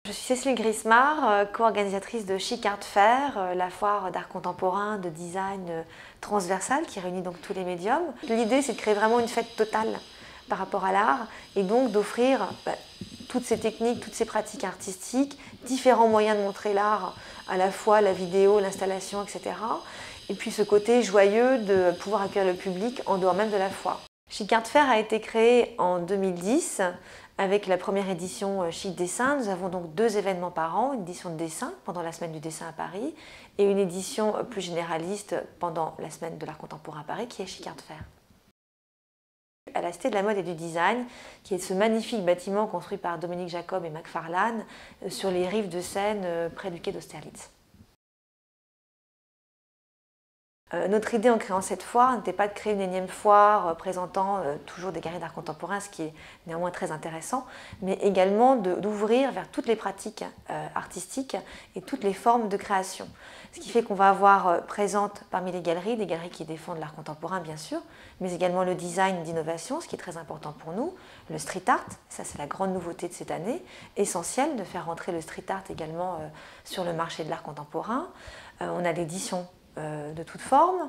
Je suis Cécile Grismar, co-organisatrice de Chic Art Fair, la foire d'art contemporain, de design transversal qui réunit donc tous les médiums. L'idée, c'est de créer vraiment une fête totale par rapport à l'art et donc d'offrir toutes ces techniques, toutes ces pratiques artistiques, différents moyens de montrer l'art, à la fois la vidéo, l'installation, etc. Et puis ce côté joyeux de pouvoir accueillir le public en dehors même de la foire. Chic Art Fair a été créé en 2010 avec la première édition Chic Dessin. Nous avons donc 2 événements par an, une édition de dessin pendant la semaine du dessin à Paris et une édition plus généraliste pendant la semaine de l'art contemporain à Paris qui est Chic Art Fair. À la Cité de la Mode et du Design, qui est ce magnifique bâtiment construit par Dominique Jacob et Macfarlane sur les rives de Seine près du quai d'Austerlitz. Notre idée en créant cette foire n'était pas de créer une énième foire présentant toujours des galeries d'art contemporain, ce qui est néanmoins très intéressant, mais également d'ouvrir vers toutes les pratiques artistiques et toutes les formes de création. Ce qui fait qu'on va avoir présente parmi les galeries, des galeries qui défendent l'art contemporain bien sûr, mais également le design d'innovation, ce qui est très important pour nous, le street art, ça c'est la grande nouveauté de cette année, essentiel de faire rentrer le street art également sur le marché de l'art contemporain. On a l'édition de toute forme.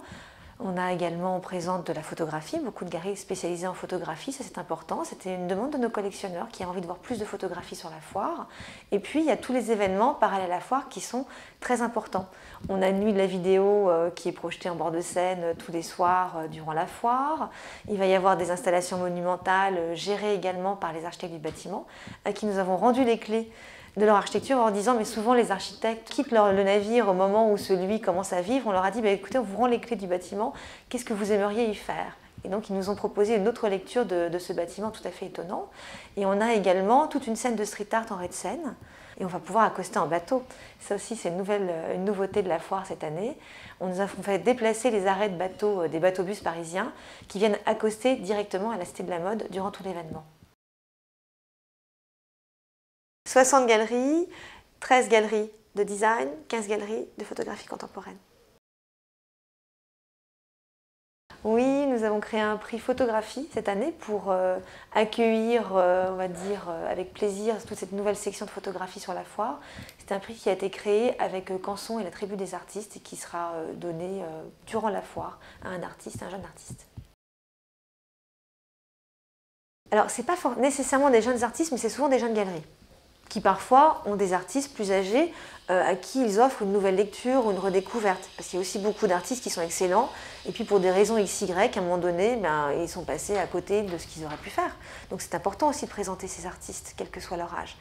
On a également présente de la photographie, beaucoup de galeries spécialisées en photographie, ça c'est important. C'était une demande de nos collectionneurs qui ont envie de voir plus de photographies sur la foire. Et puis il y a tous les événements parallèles à la foire qui sont très importants. On a une nuit de la vidéo qui est projetée en bord de Seine tous les soirs durant la foire. Il va y avoir des installations monumentales gérées également par les architectes du bâtiment à qui nous avons rendu les clés de leur architecture en disant mais souvent les architectes quittent le navire au moment où celui commence à vivre. On leur a dit écoutez, on vous rend les clés du bâtiment, qu'est-ce que vous aimeriez y faire? Et donc ils nous ont proposé une autre lecture de ce bâtiment tout à fait étonnant. Et on a également toute une scène de street art en rez-de-Seine et on va pouvoir accoster en bateau. Ça aussi c'est une nouveauté de la foire cette année. On nous a fait déplacer les arrêts de bateaux des bateaux-bus parisiens qui viennent accoster directement à la Cité de la Mode durant tout l'événement. 60 galeries, 13 galeries de design, 15 galeries de photographie contemporaine. Oui, nous avons créé un prix photographie cette année pour accueillir, on va dire, avec plaisir toute cette nouvelle section de photographie sur la foire. C'est un prix qui a été créé avec Canson et la Tribu des artistes et qui sera donné durant la foire à un artiste, un jeune artiste. Alors, ce n'est pas nécessairement des jeunes artistes, mais c'est souvent des jeunes galeries qui parfois ont des artistes plus âgés à qui ils offrent une nouvelle lecture ou une redécouverte. Parce qu'il y a aussi beaucoup d'artistes qui sont excellents et puis pour des raisons XY, à un moment donné, ils sont passés à côté de ce qu'ils auraient pu faire. Donc c'est important aussi de présenter ces artistes, quel que soit leur âge.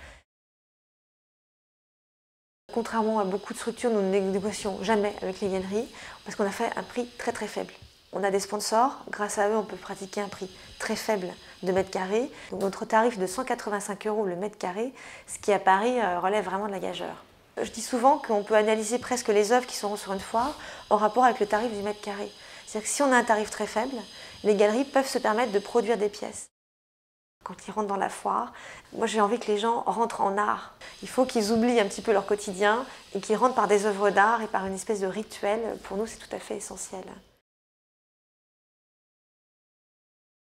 Contrairement à beaucoup de structures, nous ne négocions jamais avec les galeries parce qu'on a fait un prix très très faible. On a des sponsors, grâce à eux on peut pratiquer un prix très faible de mètre carré. Donc notre tarif de 185 € le mètre carré, ce qui à Paris relève vraiment de la gageure. Je dis souvent qu'on peut analyser presque les œuvres qui seront sur une foire en rapport avec le tarif du mètre carré. C'est-à-dire que si on a un tarif très faible, les galeries peuvent se permettre de produire des pièces. Quand ils rentrent dans la foire, moi j'ai envie que les gens rentrent en art. Il faut qu'ils oublient un petit peu leur quotidien et qu'ils rentrent par des œuvres d'art et par une espèce de rituel. Pour nous c'est tout à fait essentiel.